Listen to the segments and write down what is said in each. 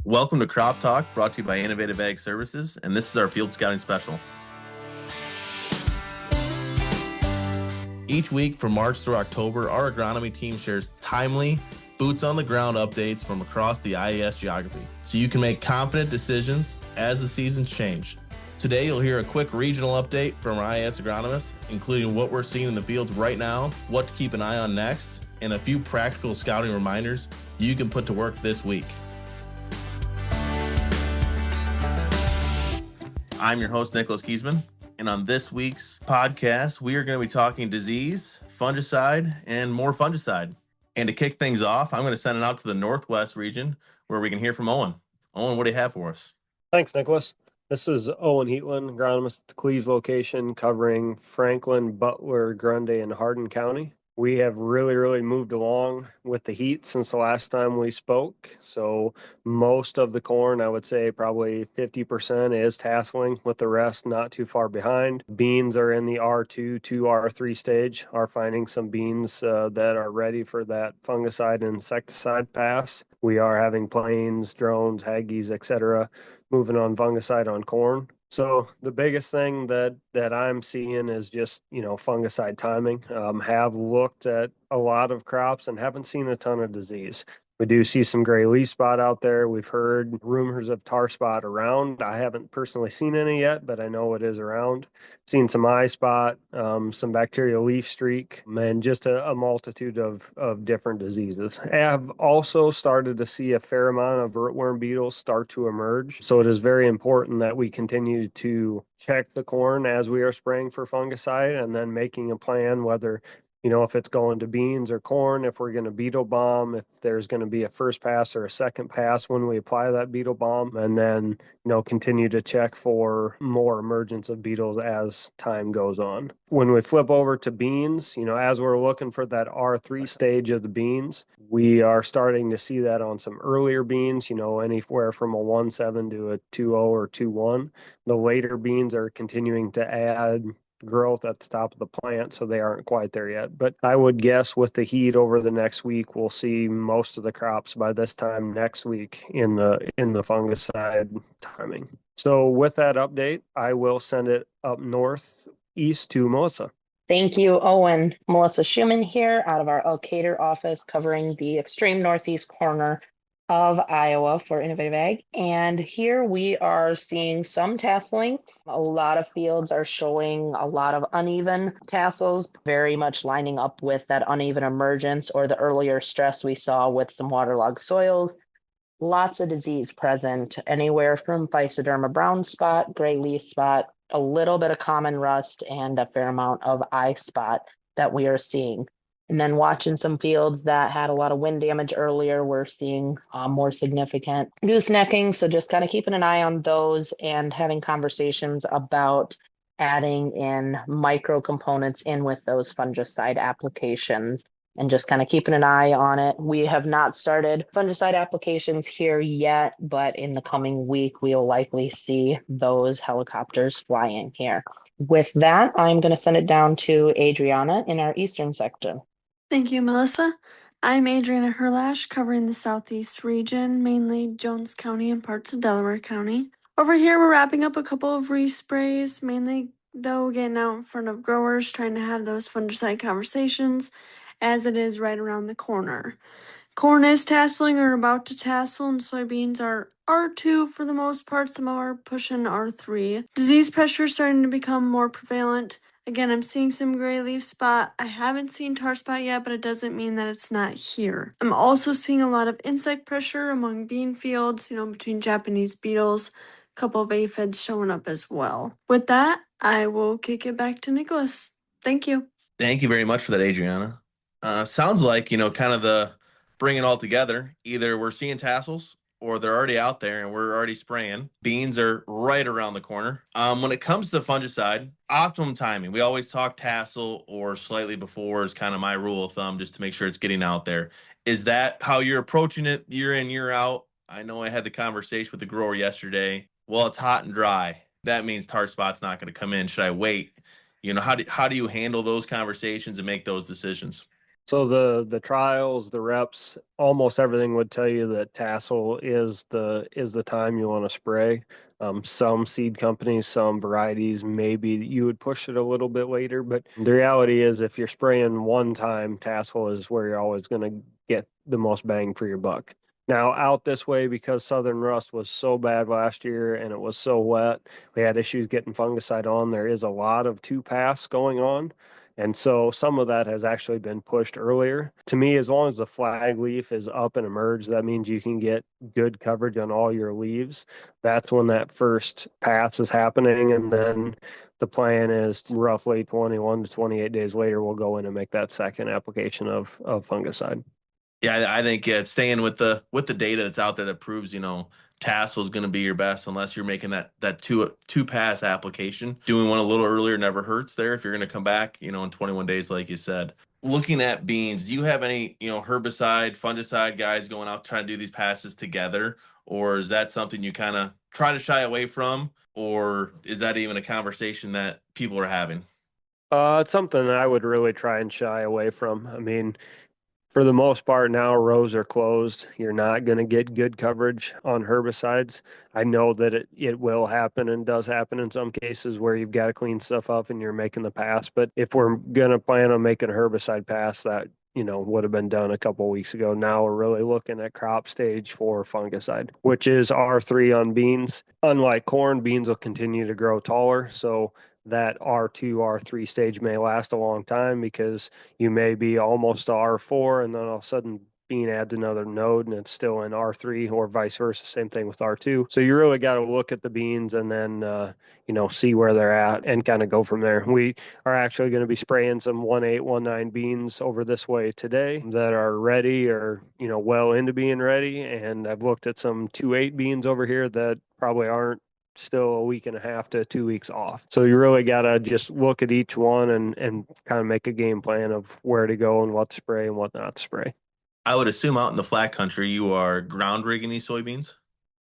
Welcome to Crop Talk, brought to you by Innovative Ag Services, and this is our Field Scouting Special. Each week from March through October, our agronomy team shares timely, boots-on-the-ground updates from across the IAS geography, so you can make confident decisions as the seasons change. Today, you'll hear a quick regional update from our IAS agronomists, including what we're seeing in the fields right now, what to keep an eye on next, and a few practical scouting reminders you can put to work this week. I'm your host, Nicholas Kiesman, and on this week's podcast, we are going to be talking disease, fungicide, and more fungicide. And to kick things off, I'm going to send it out to the Northwest region where we can hear from Owen. Owen, what do you have for us? Thanks, Nicholas. This is Owen Heatland, agronomist at the Cleves location, covering Franklin, Butler, Grundy, and Hardin County. We have really moved along with the heat since the last time we spoke. So most of the corn, I would say probably 50% is tasseling, with the rest not too far behind. Beans are in the R2 to R3 stage, are finding some beans that are ready for that fungicide and insecticide pass. We are having planes, drones, Haggies, etc., moving on fungicide on corn. So the biggest thing that I'm seeing is just, fungicide timing. Have looked at a lot of crops and haven't seen a ton of disease. We do see some gray leaf spot out there. We've heard rumors of tar spot around. I haven't personally seen any yet, but I know it is around. Seen some eyespot, some bacterial leaf streak, and just a multitude of different diseases. I have also started to see a fair amount of rootworm beetles start to emerge. So it is very important that we continue to check the corn as we are spraying for fungicide, and then making a plan whether if it's going to beans or corn, if we're going to beetle bomb, if there's going to be a first pass or a second pass when we apply that beetle bomb, and then, continue to check for more emergence of beetles as time goes on. When we flip over to beans, as we're looking for that R3 stage of the beans, we are starting to see that on some earlier beans, anywhere from a 1.7 to a 2.0 or 2.1. The later beans are continuing to add growth at the top of the plant, so they aren't quite there yet. But I would guess with the heat over the next week, we'll see most of the crops by this time next week in the fungicide timing. So with that update, I will send it up northeast to Melissa. Thank you, Owen. Melissa Schumann here out of our Elkader office, covering the extreme northeast corner of Iowa for Innovative Ag. And here we are seeing some tasseling. A lot of fields are showing a lot of uneven tassels, very much lining up with that uneven emergence or the earlier stress we saw with some waterlogged soils. Lots of disease present, anywhere from physoderma brown spot, gray leaf spot, a little bit of common rust, and a fair amount of eye spot that we are seeing. And then watching some fields that had a lot of wind damage earlier, we're seeing more significant goosenecking. So just kind of keeping an eye on those and having conversations about adding in micro components in with those fungicide applications, and just kind of keeping an eye on it. We have not started fungicide applications here yet, but in the coming week, we'll likely see those helicopters flying here. With that, I'm going to send it down to Adriana in our eastern sector. Thank you, Melissa. I'm Adriana Herlash, covering the southeast region, mainly Jones County and parts of Delaware County. Over here, we're wrapping up a couple of resprays, mainly though getting out in front of growers, trying to have those fungicide conversations, as it is right around the corner. Corn is tasseling or about to tassel, and soybeans are R2 for the most part. Some are pushing R3. Disease pressure is starting to become more prevalent. Again, I'm seeing some gray leaf spot. I haven't seen tar spot yet, but it doesn't mean that it's not here. I'm also seeing a lot of insect pressure among bean fields, between Japanese beetles, a couple of aphids showing up as well. With that, I will kick it back to Nicholas. Thank you. Thank you very much for that, Adriana. Sounds like, kind of the bring it all together. Either we're seeing tassels or they're already out there and we're already spraying. Beans are right around the corner. When it comes to fungicide, optimum timing. We always talk tassel or slightly before is kind of my rule of thumb, just to make sure it's getting out there. Is that how you're approaching it year in, year out? I know I had the conversation with the grower yesterday. Well, it's hot and dry. That means tar spot's not going to come in. Should I wait? How do you handle those conversations and make those decisions? So the trials, the reps, almost everything would tell you that tassel is the time you want to spray. Some seed companies, some varieties, maybe you would push it a little bit later, but the reality is if you're spraying one time, tassel is where you're always going to get the most bang for your buck. Now out this way, because southern rust was so bad last year and it was so wet, we had issues getting fungicide on. There is a lot of two pass going on. And so some of that has actually been pushed earlier. To me, as long as the flag leaf is up and emerged, that means you can get good coverage on all your leaves. That's when that first pass is happening. And then the plan is roughly 21 to 28 days later, we'll go in and make that second application of fungicide. Yeah, I think staying with the data that's out there that proves, tassel is going to be your best unless you're making that two pass application. Doing one a little earlier never hurts there if you're going to come back, in 21 days, like you said. Looking at beans, do you have any, herbicide, fungicide guys going out trying to do these passes together, or is that something you kind of try to shy away from, or is that even a conversation that people are having? It's something I would really try and shy away from. I mean, for the most part now, rows are closed. You're not going to get good coverage on herbicides. I know that it will happen and does happen in some cases where you've got to clean stuff up and you're making the pass. But if we're going to plan on making a herbicide pass, that would have been done a couple of weeks ago. Now we're really looking at crop stage for fungicide, which is R3 on beans. Unlike corn, beans will continue to grow taller. So that R2, R3 stage may last a long time because you may be almost to R4 and then all of a sudden bean adds another node and it's still in R3 or vice versa. Same thing with R2. So you really got to look at the beans and then, see where they're at and kind of go from there. We are actually going to be spraying some 1.8, 1.9 beans over this way today that are ready or, well into being ready. And I've looked at some 2.8 beans over here that probably aren't still a week and a half to 2 weeks off. So you really got to just look at each one and kind of make a game plan of where to go and what to spray and what not to spray. I would assume out in the flat country you are ground rigging these soybeans.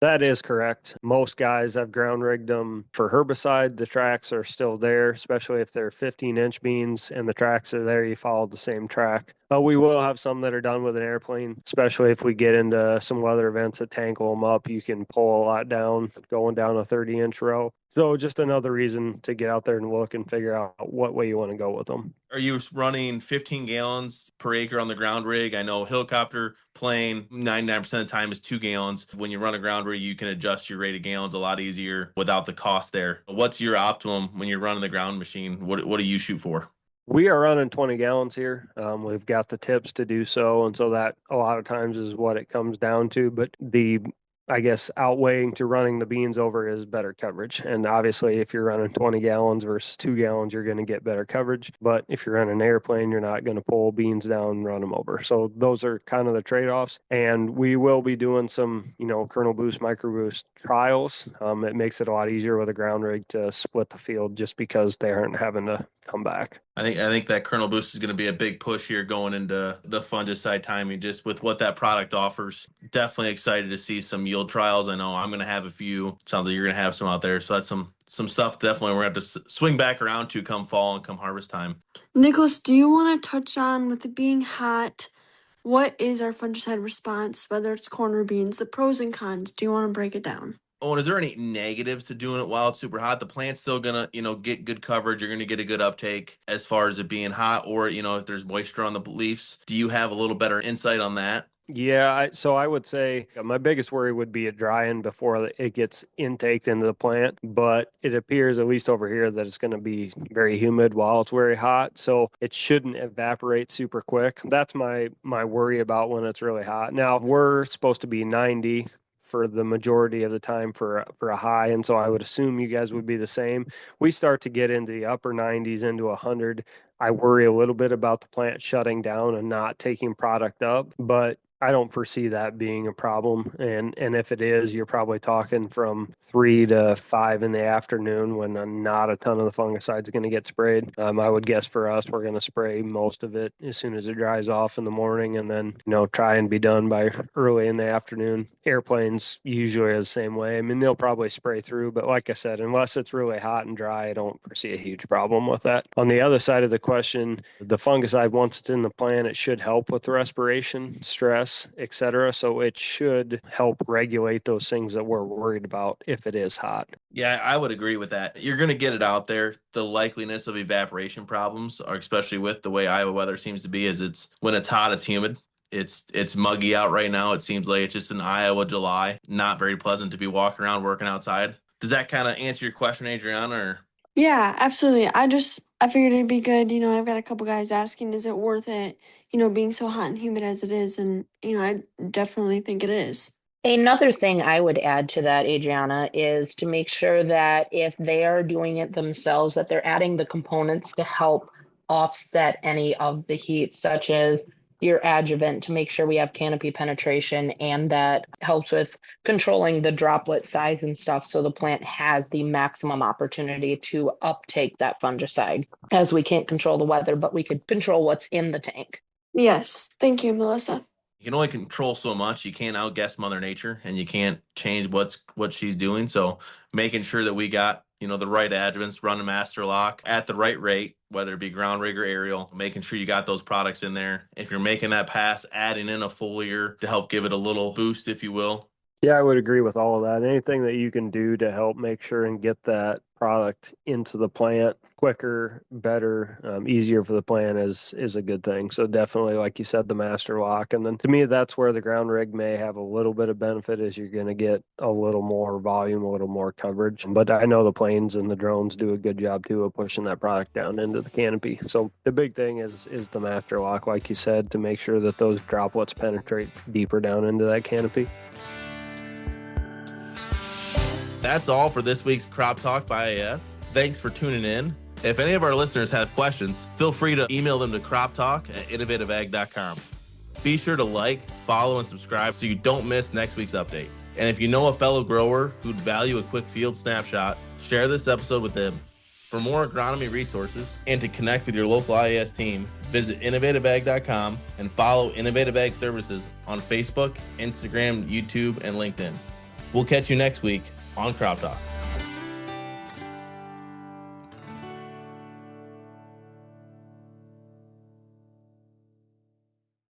That is correct. Most guys have ground rigged them for herbicide. The tracks are still there, especially if they're 15-inch beans and the tracks are there. You follow the same track. We will have some that are done with an airplane, especially if we get into some weather events that tankle them up. You can pull a lot down going down a 30-inch row. So just another reason to get out there and look and figure out what way you want to go with them. Are you running 15 gallons per acre on the ground rig? I know helicopter plane 99% of the time is 2 gallons. When you run a ground rig, you can adjust your rate of gallons a lot easier without the cost there. What's your optimum when you're running the ground machine? What do you shoot for? We are running 20 gallons here. We've got the tips to do so. And so that a lot of times is what it comes down to. But I guess, outweighing to running the beans over is better coverage. And obviously, if you're running 20 gallons versus 2 gallons, you're going to get better coverage. But if you're running an airplane, you're not going to pull beans down and run them over. So those are kind of the trade-offs. And we will be doing some, kernel boost, micro boost trials. It makes it a lot easier with a ground rig to split the field just because they aren't having to come back. I think that kernel boost is going to be a big push here going into the fungicide timing, just with what that product offers. Definitely excited to see some yield trials. I know I'm going to have a few. Sounds like you're going to have some out there. So that's some stuff definitely we're going to have to swing back around to come fall and come harvest time. Nicholas, do you want to touch on, with it being hot, what is our fungicide response, whether it's corn or beans, the pros and cons? Do you want to break it down? Oh, and is there any negatives to doing it while it's super hot? The plant's still gonna, get good coverage. You're gonna get a good uptake as far as it being hot, or if there's moisture on the leaves. Do you have a little better insight on that? Yeah, so I would say my biggest worry would be it drying before it gets intaked into the plant. But it appears, at least over here, that it's going to be very humid while it's very hot. So it shouldn't evaporate super quick. That's my worry about when it's really hot. Now, we're supposed to be 90 for the majority of the time for a high, and so I would assume you guys would be the same. We start to get into the upper 90s into 100. I worry a little bit about the plant shutting down and not taking product up, but I don't foresee that being a problem. And if it is, you're probably talking from 3 to 5 in the afternoon when not a ton of the fungicide is going to get sprayed. I would guess for us, we're going to spray most of it as soon as it dries off in the morning, and then, try and be done by early in the afternoon. Airplanes usually are the same way. I mean, they'll probably spray through, but like I said, unless it's really hot and dry, I don't foresee a huge problem with that. On the other side of the question, the fungicide, once it's in the plant, it should help with the respiration, stress, etc. So it should help regulate those things that we're worried about if it is hot. Yeah, I would agree with that. You're going to get it out there. The likeliness of evaporation problems, or especially with the way Iowa weather seems to be, is it's when it's hot, it's humid. It's muggy out right now. It seems like it's just in Iowa, July. Not very pleasant to be walking around working outside. Does that kind of answer your question, Adriana? Or Yeah, absolutely. I figured it'd be good. I've got a couple guys asking, is it worth it, being so hot and humid as it is? And, I definitely think it is. Another thing I would add to that, Adriana, is to make sure that if they are doing it themselves, that they're adding the components to help offset any of the heat, such as your adjuvant, to make sure we have canopy penetration, and that helps with controlling the droplet size and stuff, so the plant has the maximum opportunity to uptake that fungicide. As we can't control the weather, but we could control what's in the tank. Yes. Thank you, Melissa. you can only control so much. You can't outguess Mother Nature, and you can't change what she's doing. So making sure that we got the right adjuvants, running master lock at the right rate, whether it be ground rig or aerial, making sure you got those products in there. If you're making that pass, adding in a foliar to help give it a little boost, if you will. Yeah, I would agree with all of that. Anything that you can do to help make sure and get that product into the plant quicker, better, easier for the plant is a good thing. So definitely, like you said, the master lock. And then to me, that's where the ground rig may have a little bit of benefit, is you're going to get a little more volume, a little more coverage. But I know the planes and the drones do a good job too of pushing that product down into the canopy. So the big thing is the master lock, like you said, to make sure that those droplets penetrate deeper down into that canopy. That's all for this week's Crop Talk by IAS. Thanks for tuning in. If any of our listeners have questions, feel free to email them to croptalk@innovativeag.com. Be sure to like, follow, and subscribe so you don't miss next week's update. And if you know a fellow grower who'd value a quick field snapshot, share this episode with them. For more agronomy resources and to connect with your local IAS team, visit innovativeag.com and follow Innovative Ag Services on Facebook, Instagram, YouTube, and LinkedIn. We'll catch you next week on Crop Talk.